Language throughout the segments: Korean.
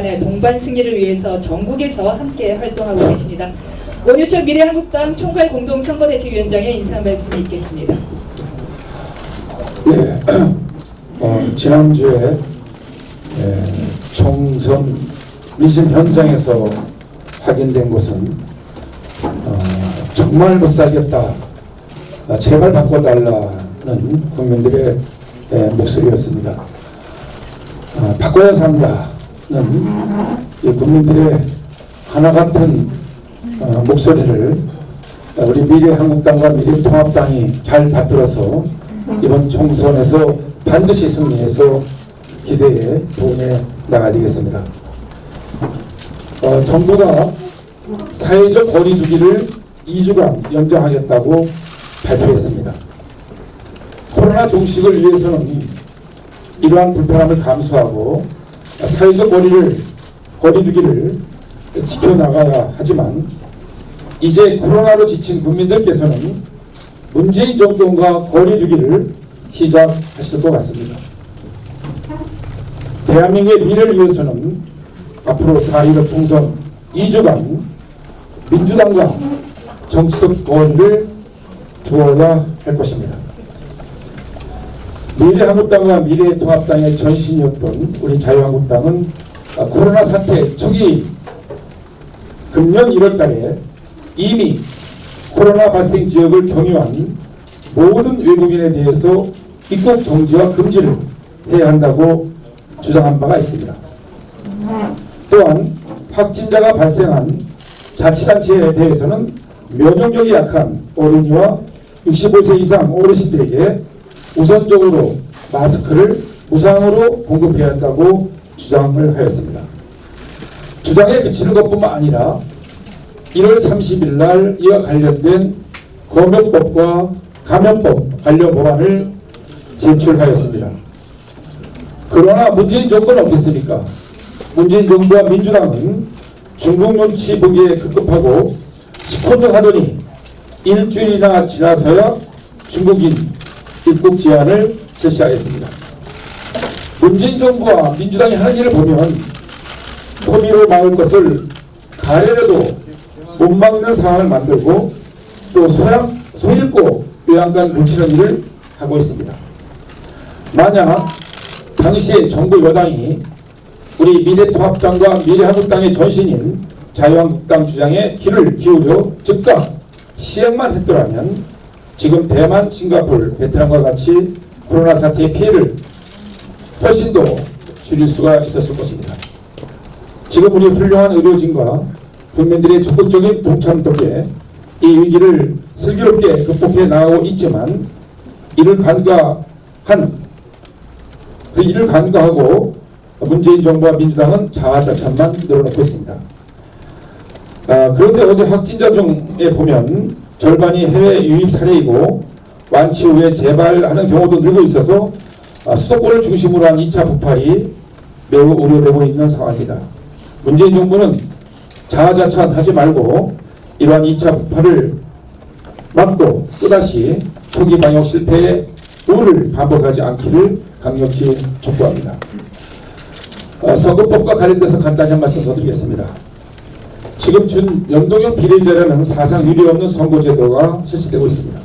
간의 동반 승리를 위해서 전국에서 함께 활동하고 계십니다. 원유철 미래한국당 총괄 공동선거대책위원장의 인사 말씀이 있겠습니다. 네, 지난주에 총선 민심 현장에서 확인된 것은 정말 못 살겠다, 제발 바꿔달라는 국민들의 목소리였습니다. 바꿔야 산다는 국민들의 하나 같은 목소리를 우리 미래한국당과 미래통합당이 잘 받들어서 이번 총선에서 반드시 승리해서 기대에 도움해 나가야 되겠습니다. 정부가 사회적 거리 두기를 2주간 연장하겠다고 발표했습니다. 코로나 종식을 위해서는 이러한 불편함을 감수하고 사회적 거리 두기를 지켜나가야 하지만 이제 코로나로 지친 국민들께서는 문재인 정권과 거리 두기를 시작하실 것 같습니다. 대한민국의 미래를 위해서는 앞으로 4.15 총선 2주간 민주당과 정치적 거리를 두어야 할 것입니다. 미래한국당과 미래통합당의 전신이었던 우리 자유한국당은 코로나 사태 초기 금년 1월 달에 이미 코로나 발생 지역을 경유한 모든 외국인에 대해서 입국 정지와 금지를 해야 한다고 주장한 바가 있습니다. 또한 확진자가 발생한 자치단체에 대해서는 면역력이 약한 어린이와 65세 이상 어르신들에게 우선적으로 마스크를 무상으로 공급해야 한다고 주장을 하였습니다. 주장에 그치는 것뿐만 아니라 1월 30일 날 이와 관련된 검역법과 감염법 관련 법안을 제출하였습니다. 그러나 문재인 정권은 어땠습니까? 문재인 정부와 민주당은 중국 눈치 보기에 급급하고 시큰둥 하더니 일주일이나 지나서야 중국인 입국 제한을 실시하였습니다. 문재인 정부와 민주당이 하는 일을 보면 호미로 막을 것을 가래라도 못 막는 상황을 만들고 또 소잃고 요양간 뭉치는 일을 하고 있습니다. 만약 당시에 정부 여당이 우리 미래통합당과 미래한국당의 전신인 자유한국당 주장에 귀를 기울여 즉각 시행만 했더라면 지금 대만, 싱가포르, 베트남과 같이 코로나 사태의 피해를 훨씬 더 줄일 수가 있었을 것입니다. 지금 우리 훌륭한 의료진과 국민들의 적극적인 동참 덕에 이 위기를 슬기롭게 극복해 나가고 있지만 이를 간과하고 문재인 정부와 민주당은 자화자찬만 늘어놓고 있습니다. 그런데 어제 확진자 중에 보면 절반이 해외 유입 사례이고 완치 후에 재발하는 경우도 늘고 있어서 수도권을 중심으로 한 2차 북발이 매우 우려되고 있는 상황입니다. 문재인 정부는 자화자찬하지 말고 이러한 2차 북발을 막고 또다시 초기 방역 실패의 우를 반복하지 않기를 강력히 촉구합니다. 선거법과 관련돼서 간단히 한 말씀 더 드리겠습니다. 지금 연동형 비례제라는 사상 유례 없는 선거제도가 실시되고 있습니다.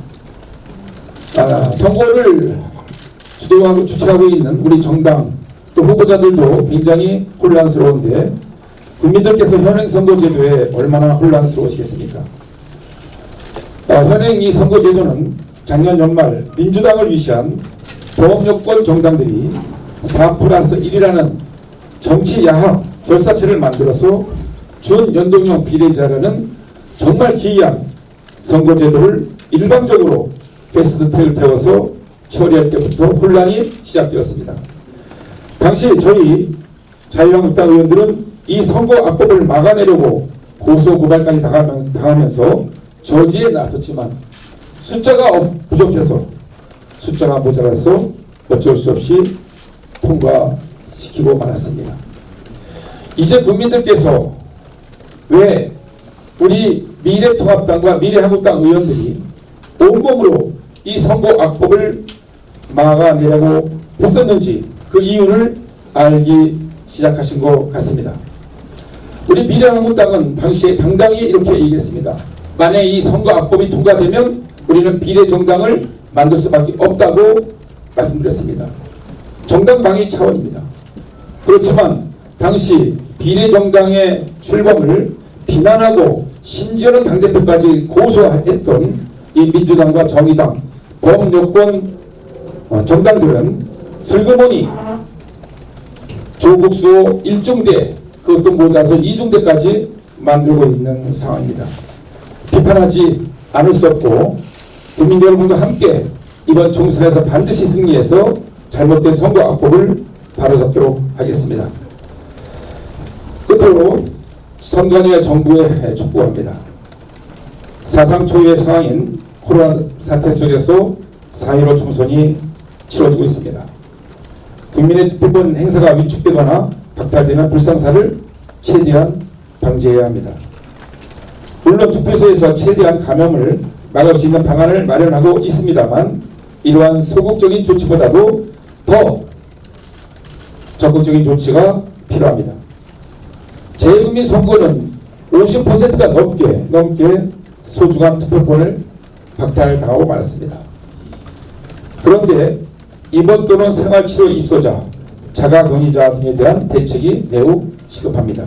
선거를 주최하고 있는 우리 정당 또 후보자들도 굉장히 혼란스러운데 국민들께서 현행 선거제도에 얼마나 혼란스러우시겠습니까? 현행 이 선거제도는 작년 연말 민주당을 위시한 범여권 정당들이 4+1이라는 정치 야합 결사체를 만들어서 준연동형 비례제라는 정말 기이한 선거제도를 일방적으로 패스트트랙을 태워서 처리할 때부터 혼란이 시작되었습니다. 당시 저희 자유한국당 의원들은 이 선거 악법을 막아내려고 고소고발까지 당하면서 저지에 나섰지만 숫자가 부족해서 숫자가 모자라서 어쩔 수 없이 통과시키고 말았습니다. 이제 국민들께서 왜 우리 미래통합당과 미래한국당 의원들이 온몸으로 이 선거 악법을 막아내려고 했었는지 그 이유를 알기 시작하신 것 같습니다. 우리 미래한국당은 당시에 당당히 이렇게 얘기했습니다. 만약 이 선거악법이 통과되면 우리는 비례정당을 만들 수밖에 없다고 말씀드렸습니다. 정당 방위 차원입니다. 그렇지만 당시 비례정당의 출범을 비난하고 심지어는 당대표까지 고소했던 이 민주당과 정의당, 범여권 정당들은 슬그머니 조국 수호 1중대, 그것도 모자라서 2중대까지 만들고 있는 상황입니다. 비판하지 않을 수 없고 국민 여러분과 함께 이번 총선에서 반드시 승리해서 잘못된 선거악법을 바로잡도록 하겠습니다. 끝으로 선관위와 정부에 촉구합니다. 사상 초유의 상황인 코로나 사태 속에서 4.15 총선이 치러지고 있습니다. 국민의 투표권 행사가 위축되거나 박탈되는 불상사를 최대한 방지해야 합니다. 물론 투표소에서 최대한 감염을 막을 수 있는 방안을 마련하고 있습니다만 이러한 소극적인 조치보다도 더 적극적인 조치가 필요합니다. 재국민 선거는 50%가 넘게 소중한 투표권을 박탈당하고 말았습니다. 그런데 입원 또는 생활치료 입소자, 자가격리자 등에 대한 대책이 매우 시급합니다.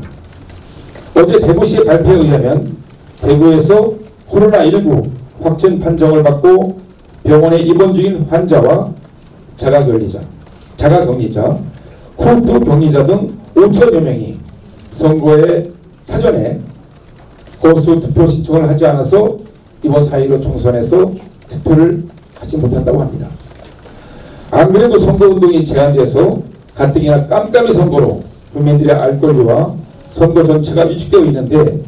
어제 대구시 발표에 의하면 대구에서 코로나19 확진 판정을 받고 병원에 입원 중인 환자와 자가격리자, 코호트 격리자 등 5천여 명이 선거에 사전에 거수 투표 신청을 하지 않아서 이번 4.15 총선에서 투표를 하지 못한다고 합니다. 안 그래도 선거운동이 제한돼서 가뜩이나 깜깜이 선거로 국민들의 알 권리와 선거 전체가 위축되어 있는데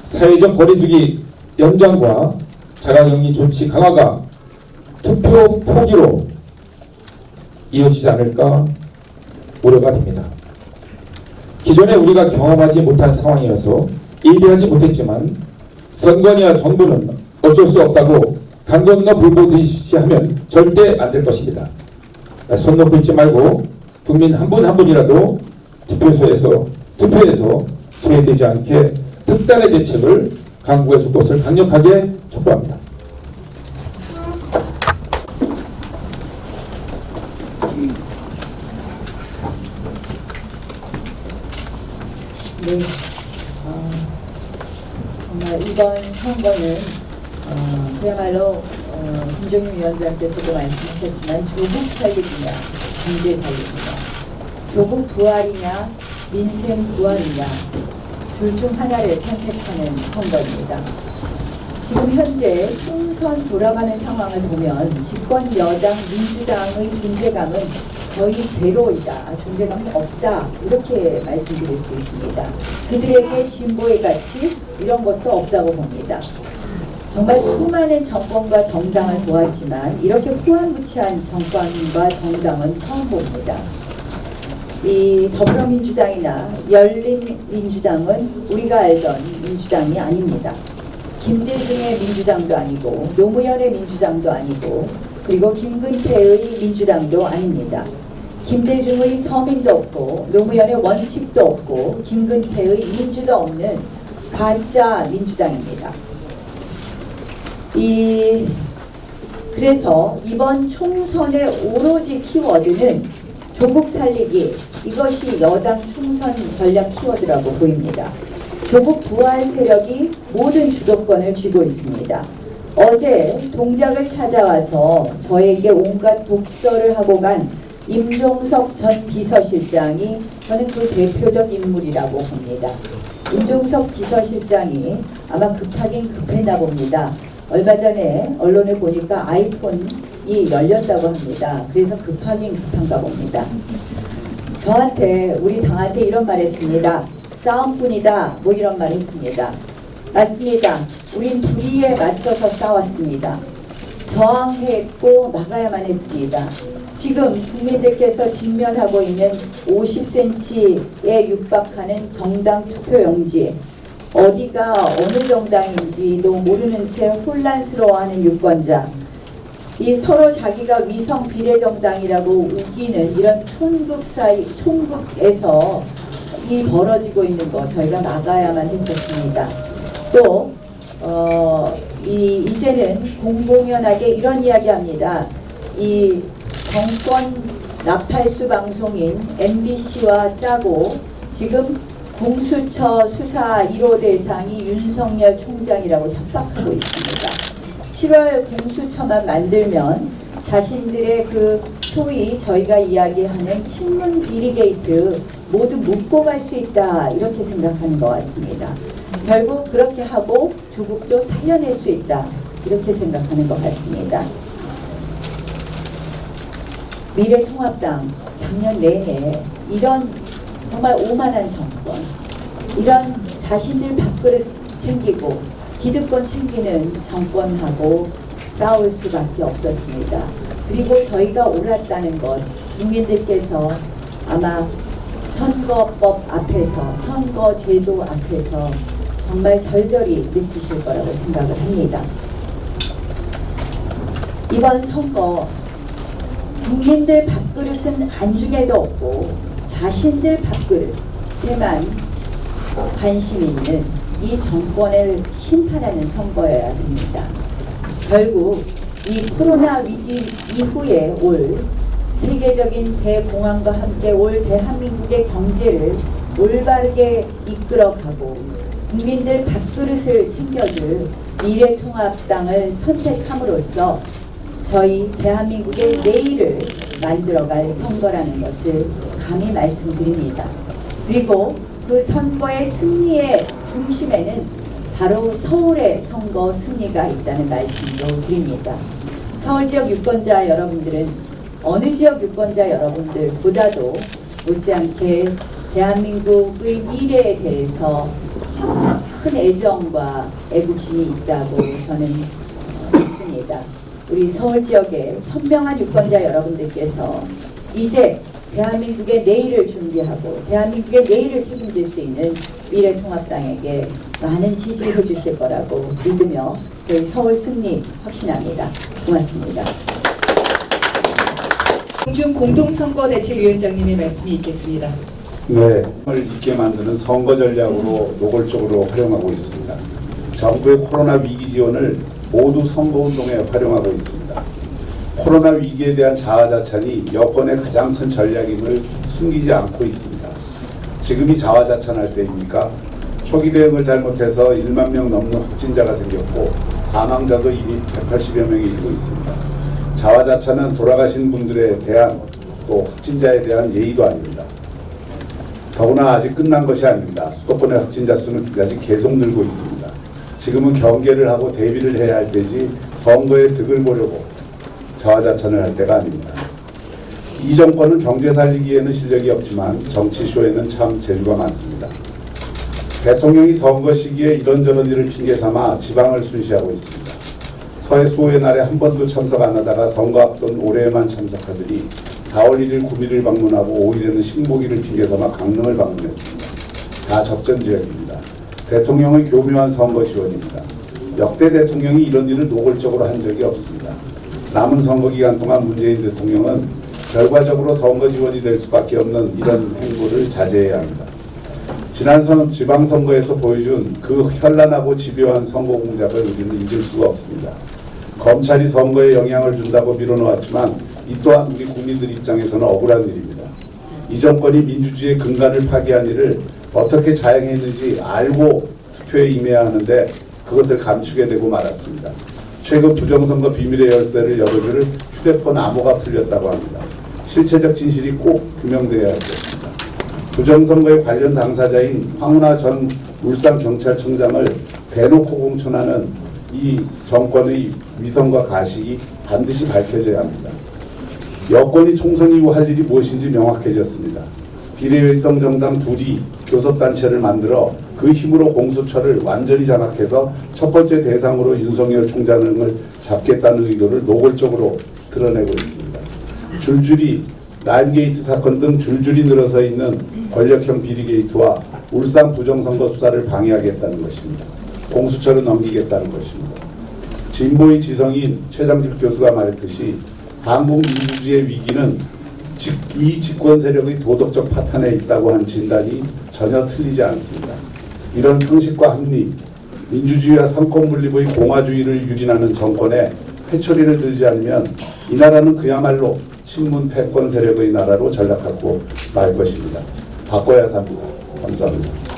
사회적 거리두기 연장과 자가격리 조치 강화가 투표 포기로 이어지지 않을까 우려가 됩니다. 기존에 우리가 경험하지 못한 상황이어서 예비하지 못했지만 선관위와 정부는 어쩔 수 없다고 강 건너 불 보듯이 하면 절대 안 될 것입니다. 손 놓고 있지 말고 국민 한 분 한 분이라도 투표에서 소외되지 않게 특단의 대책을 강구해 줄 것을 강력하게 촉구합니다. 네, 정말 이번 선거는 그야말로 김종인 위원장께서도 말씀하셨지만 조국 살리기냐 경제 살리기냐, 조국 부활이냐 민생 부활이냐 둘 중 하나를 선택하는 선거입니다. 지금 현재 총선 돌아가는 상황을 보면 집권 여당 민주당의 존재감은 거의 제로이다, 존재감이 없다, 이렇게 말씀드릴 수 있습니다. 그들에게 진보의 가치 이런 것도 없다고 봅니다. 정말 수많은 정권과 정당을 보았지만 이렇게 후한무치한 정권과 정당은 처음 봅니다. 이 더불어민주당이나 열린민주당은 우리가 알던 민주당이 아닙니다. 김대중의 민주당도 아니고 노무현의 민주당도 아니고 그리고 김근태의 민주당도 아닙니다. 김대중의 서민도 없고 노무현의 원칙도 없고 김근태의 민주도 없는 가짜 민주당입니다. 그래서 이번 총선의 오로지 키워드는 조국 살리기, 이것이 여당 총선 전략 키워드라고 보입니다. 조국 부활 세력이 모든 주도권을 쥐고 있습니다. 어제 동작을 찾아와서 저에게 온갖 독서를 하고 간 임종석 전 비서실장이 저는 그 대표적 인물이라고 봅니다. 임종석 비서실장이 아마 급하긴 급했나 봅니다. 얼마 전에 언론을 보니까 아이폰이 열렸다고 합니다. 그래서 급하긴 급한가 봅니다. 우리 당한테 이런 말 했습니다. 싸움뿐이다, 뭐 이런 말 했습니다. 맞습니다. 우린 불의에 맞서서 싸웠습니다. 저항했고 막아야만 했습니다. 지금 국민들께서 직면하고 있는 50cm에 육박하는 정당 투표용지, 어디가 어느 정당인지도 모르는 채 혼란스러워하는 유권자, 이 서로 자기가 위성 비례정당이라고 우기는 이런 총국에서 이 벌어지고 있는 거 저희가 막아야만 했었습니다. 또 이제는 공공연하게 이런 이야기합니다. 이 정권 나팔수 방송인 MBC와 짜고 지금 공수처 수사 1호 대상이 윤석열 총장이라고 협박하고 있습니다. 7월 공수처만 만들면 자신들의 그 소위 저희가 이야기하는 친문 비리 게이트 모두 묻고 갈 수 있다 이렇게 생각하는 것 같습니다. 결국 그렇게 하고 조국도 살려낼 수 있다 이렇게 생각하는 것 같습니다. 미래통합당 작년 내내 이런 정말 오만한 정권, 이런 자신들 밥그릇 챙기고 기득권 챙기는 정권하고 싸울 수밖에 없었습니다. 그리고 저희가 옳았다는 것 국민들께서 아마 선거법 앞에서 선거제도 앞에서 정말 절절히 느끼실 거라고 생각을 합니다. 이번 선거 국민들 밥그릇은 안중에도 없고 자신들 밥그릇에만 관심 있는 이 정권을 심판하는 선거여야 됩니다. 결국 이 코로나 위기 이후에 올 세계적인 대공황과 함께 올 대한민국의 경제를 올바르게 이끌어가고 국민들 밥그릇을 챙겨줄 미래통합당을 선택함으로써 저희 대한민국의 내일을 만들어갈 선거라는 것을 감히 말씀드립니다. 그리고 그 선거의 승리의 중심에는 바로 서울의 선거 승리가 있다는 말씀도 드립니다. 서울 지역 유권자 여러분들은 어느 지역 유권자 여러분들보다도 못지않게 대한민국의 미래에 대해서 큰 애정과 애국심이 있다고 저는 믿습니다. 우리 서울 지역의 현명한 유권자 여러분들께서 이제 대한민국의 내일을 준비하고 대한민국의 내일을 책임질 수 있는 미래통합당에게 많은 지지해 주실 거라고 믿으며 저희 서울 승리 확신합니다. 고맙습니다. 공중 공동선거대책위원장님의 말씀이 있겠습니다. 네, 을 있게 만드는 선거 전략으로 노골적으로 활용하고 있습니다. 정부의 코로나 위기 지원을 모두 선거운동에 활용하고 있습니다. 코로나 위기에 대한 자화자찬이 여권의 가장 큰 전략임을 숨기지 않고 있습니다. 지금이 자화자찬할 때입니까? 초기 대응을 잘못해서 1만 명 넘는 확진자가 생겼고 사망자도 이미 180여 명이 이르고 있습니다. 자화자찬은 돌아가신 분들에 대한 또 확진자에 대한 예의도 아닙니다. 더구나 아직 끝난 것이 아닙니다. 수도권의 확진자 수는 아직 계속 늘고 있습니다. 지금은 경계를 하고 대비를 해야 할 때지 선거에 득을 보려고 자화자찬을 할 때가 아닙니다. 이 정권은 경제 살리기에는 실력이 없지만 정치쇼에는 참 재주가 많습니다. 대통령이 선거 시기에 이런저런 일을 핑계삼아 지방을 순시하고 있습니다. 서해 수호의 날에 한 번도 참석 안 하다가 선거 앞둔 올해에만 참석하더니 4월 1일 구미를 방문하고 5일에는 신보기를 핑계삼아 강릉을 방문했습니다. 다 접전 지역입니다. 대통령의 교묘한 선거 지원입니다. 역대 대통령이 이런 일을 노골적으로 한 적이 없습니다. 남은 선거 기간 동안 문재인 대통령은 결과적으로 선거 지원이 될 수밖에 없는 이런 행보를 자제해야 합니다. 지난 지방선거에서 보여준 그 현란하고 집요한 선거 공작을 우리는 잊을 수가 없습니다. 검찰이 선거에 영향을 준다고 밀어놓았지만 이 또한 우리 국민들 입장에서는 억울한 일입니다. 이 정권이 민주주의의 근간을 파괴한 일을 어떻게 자행했는지 알고 투표에 임해야 하는데 그것을 감추게 되고 말았습니다. 최근 부정선거 비밀의 열쇠를 열어줄 휴대폰 암호가 풀렸다고 합니다. 실체적 진실이 꼭 규명되어야 합니다. 부정선거의 관련 당사자인 황운하 전 울산경찰청장을 대놓고 공천하는 이 정권의 위선과 가식이 반드시 밝혀져야 합니다. 여권이 총선 이후 할 일이 무엇인지 명확해졌습니다. 비례의성 정당 둘이 교섭단체를 만들어 그 힘으로 공수처를 완전히 장악해서 첫 번째 대상으로 윤석열 총장을 잡겠다는 의도를 노골적으로 드러내고 있습니다. 줄줄이 라임게이트 사건 등 줄줄이 늘어서 있는 권력형 비리게이트와 울산 부정선거 수사를 방해하겠다는 것입니다. 공수처를 넘기겠다는 것입니다. 진보의 지성인 최장집 교수가 말했듯이 한국 민주주의의 위기는 이 집권 세력의 도덕적 파탄에 있다고 한 진단이 전혀 틀리지 않습니다. 이런 상식과 합리, 민주주의와 삼권 분립의 공화주의를 유린하는 정권에 회초리를 들지 않으면 이 나라는 그야말로 친문 패권 세력의 나라로 전락하고 말 것입니다. 바꿔야 삽니다. 감사합니다.